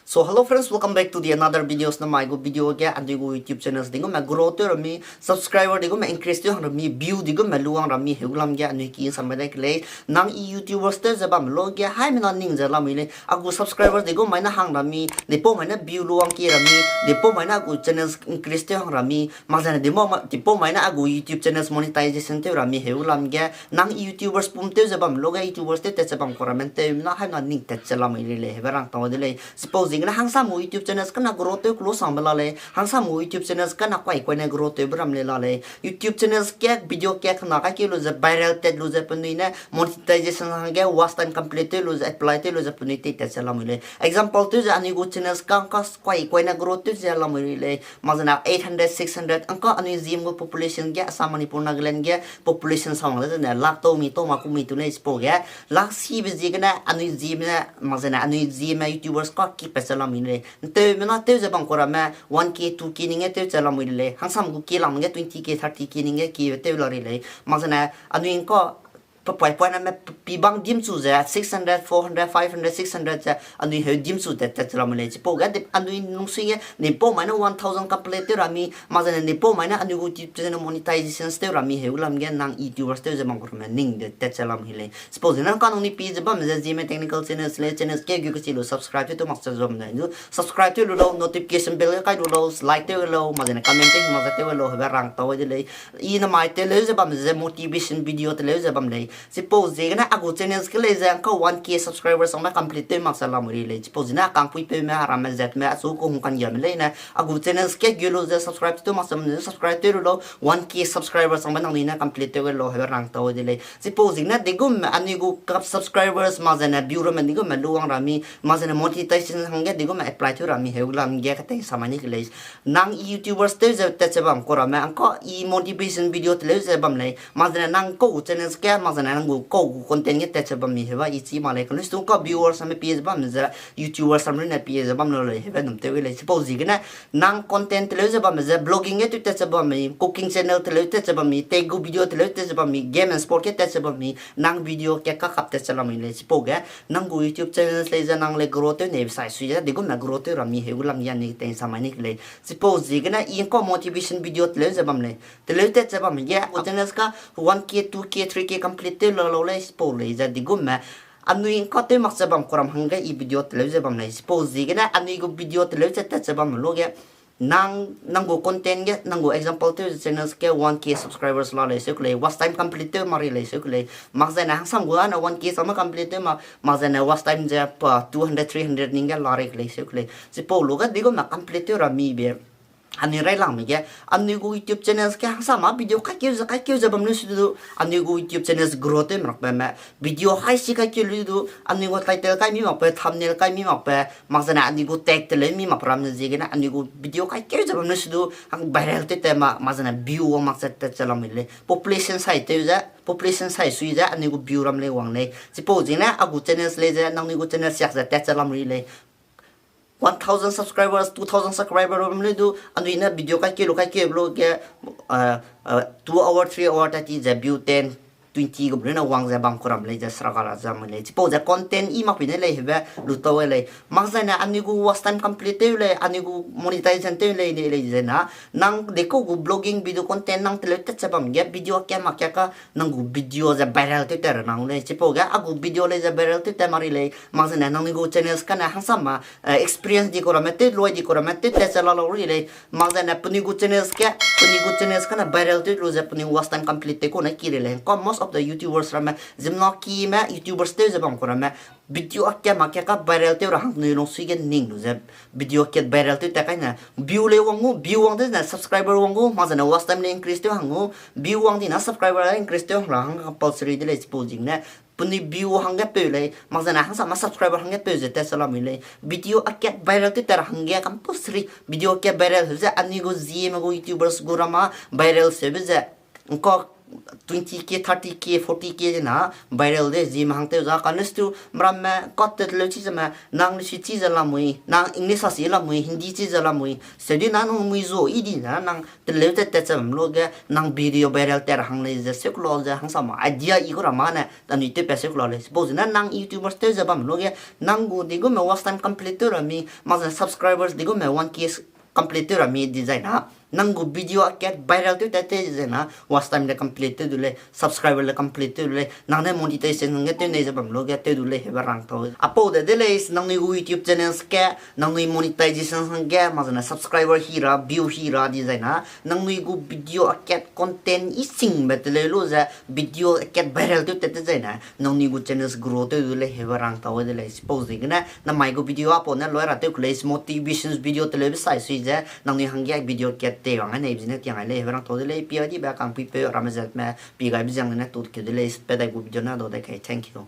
So hello friends, welcome back to the another videos na my go video ge and go YouTube channels dingo ma grow to rami subscriber dingo ma increase to rami view dingo ma luang rami hegulam ge anu ki samade kle nang YouTubers te zabam lo ge hai mena ning za lam ile agu subscriber dingo ma na hang rami depo ma na view luang ki rami depo ma na agu channels increase to rami ma jana demo ma depo ma na agu YouTube channels monetization te rami hegulam ge nang YouTubers pum te zabam lo ge YouTubers te zabam koramen te na hai na ning te chalam ile hebarang taw dile suppose na hang sa mo YouTube channels kana growth to close am la le hang sa mo YouTube channels kana kwai kwai na growth to bram le la le YouTube channels ke video ke khana ka ke lo za viral te lo za puni na monetization hang ge was time complete lo za apply te lo za puni te chala mo le example to za ani go channels ka kwai kwai na growth to za la mo le mazana 800 600 angka ani zim go population ge samani purna glen ge population sang la na lak to mi to ma ku mi to ne spo ge lak si bi ji gna ani zim na mazana ani zim YouTubers ka ki salam ile te mena te je bang kora ma 1k 2k ninge te salam ile hangsam gu ki lam nge 20k 30k ninge ki te la rile mazana anu ko pai pai na me pi bang dim chu za 600 400 500 600 za anu he dim chu te salam ile po ga de anu nung singe ne po ma na 1000 complete rami mazana ne po ma na anu gu ti te monetization te rami he ulam ge nang YouTubers te je bang kora ma ning de te salam ile suppose na kan uni pi je bam Zeme technical channels le channels ke gu ko subscribe to master zom na nu subscribe to lo notification bell ka lo like to lo mazana commenting mazate lo ha rang taw de le ina mai te le je bam je motivation video te le je bam le suppose na agu channels ke le je ka 1k subscribers ma complete ma salam ri le suppose na kang pui pe ma ram zat ma su ko kan yam le na agu channels ke gu lo je subscribe to ma sam subscribe to lo 1k subscribers ma nang na complete lo ha rang taw de le suppose na de gum ani gu subscribers mazana viewer man digo maluang rami mazana monetization hangge digo ma apply to rami heulam ge kate samani kle nang YouTubers te je te chebam korama anko I motivation video te le bam le mazana nang ko channels ke mazana nang ko content ge te chebam mi heba ichi male kle stu ko viewers sam page bam za YouTubers sam na page bam lo le heba dum te le suppose gina nang content te le bam za blogging ge te chebam mi cooking channel te le te chebam mi tegu video te le te chebam mi game and sport ke te chebam mi nang video ke ka kap te chalam le sipoga nang go YouTube channel le za nang le growth ne sai suya digum na growth rami hegulam yan ni te samani le suppose gina in ko motivation video tle za bam le tle te za bam ya channels ka 1k 2k 3k complete lo le sipo le za digum ma anu in ko te mak za bam koram hanga I video tle za bam le suppose gina anu go video tle te za bam lo ge nang go content ge nang go example to channels ke 1k subscribers la le sekle was time complete mari le sekle magzana hangsam go na 1k sama complete ma magzana was time ja 200 300 ninga la re le sekle sipo loga digo ma complete ra mi be ani rai lang mi ge ani go YouTube channels ke sama video ka ke za bam nu su ani go YouTube channels grow te mak ba ma video hai si ka ke lu du ani go title ka mi mak pa thumbnail ka mi mak pa magzana ani go tag te le mi mak ram ne ge na ani go video ka ke za bam nu su ang viral te ma magzana view mak sa te chalam le population size te za population size sui za ani go view ram le wang le suppose na agu channels le za nang ni go channels yak za te chalam ri le 1000 subscribers 2000 subscribers हमने दो अनु इना वीडियो का के ब्लॉग के 2 hour 3 hour तक जे view 10 20 go na wang za bang koram le ja srakala za mele tipo za content I mak pine le hebe luto le magzana anigu was time complete le anigu monetization te le zena nang deko go blogging video content nang tele te chabam ge video ke mak ka nang go video za viral te ter nang le tipo ga agu video le za viral te mari le magzana nang go channels kana hangsama experience di koramete lo di koramete te chala lo le magzana puni go channels kana viral te lo za puni was time complete ko na kirele ko most of the YouTubers rama zimno ki ma YouTubers te zabam korama video akya makya ka viral te rahang ni long sigen ning no za video ke viral te ta kaina view le wangu view wang de na subscriber wangu ma na was time le increase te hangu view wang di na subscriber increase te rahang compulsory de exposing na puni view hangga pe le ma na hang sama subscriber hangga pe je te salam le video akya viral te tar hangga compulsory video ke viral za ani go Zeme go YouTubers go rama viral se be za ko 20k 30k 40k na viral de Zeme hang te za kanes tu mram me kat te le chi ma nang ni chi za la mui nang english asi la mui hindi chi za la mui se di na no mui zo I di na nang te le te cham lo ge nang video viral ter hang le ze sek lo ze hang sama idea I ko ra ma na ta ni te pe sek lo le suppose na nang youtubers te za bam lo ge nang go di go me was time complete ra mi ma subscribers di go me 1k complete ra mi design ha nangu video aket viral tu tate jena was time le complete dule subscriber le complete dule nang ne monetization nge te ne jabam lo ge te dule he barang to apo de delay nang ni youtube channel ke nang ni monetization ge ma jena subscriber hira view hira design ha nang ni go video aket content ising betle lo ja video aket viral tu tate jena nang ni go channels grow te dule he barang to de le suppose gna na mai go video apo na lo ra te place motivations video tele sai sui ja nang ni hang ge video ket te wang này business tiếng Anh lấy vào thầu lấy bia đi bà càng pi pe ramazat mà pi gai bây giờ này tụt cái lấy speda group cho nó đồ đây cái thank you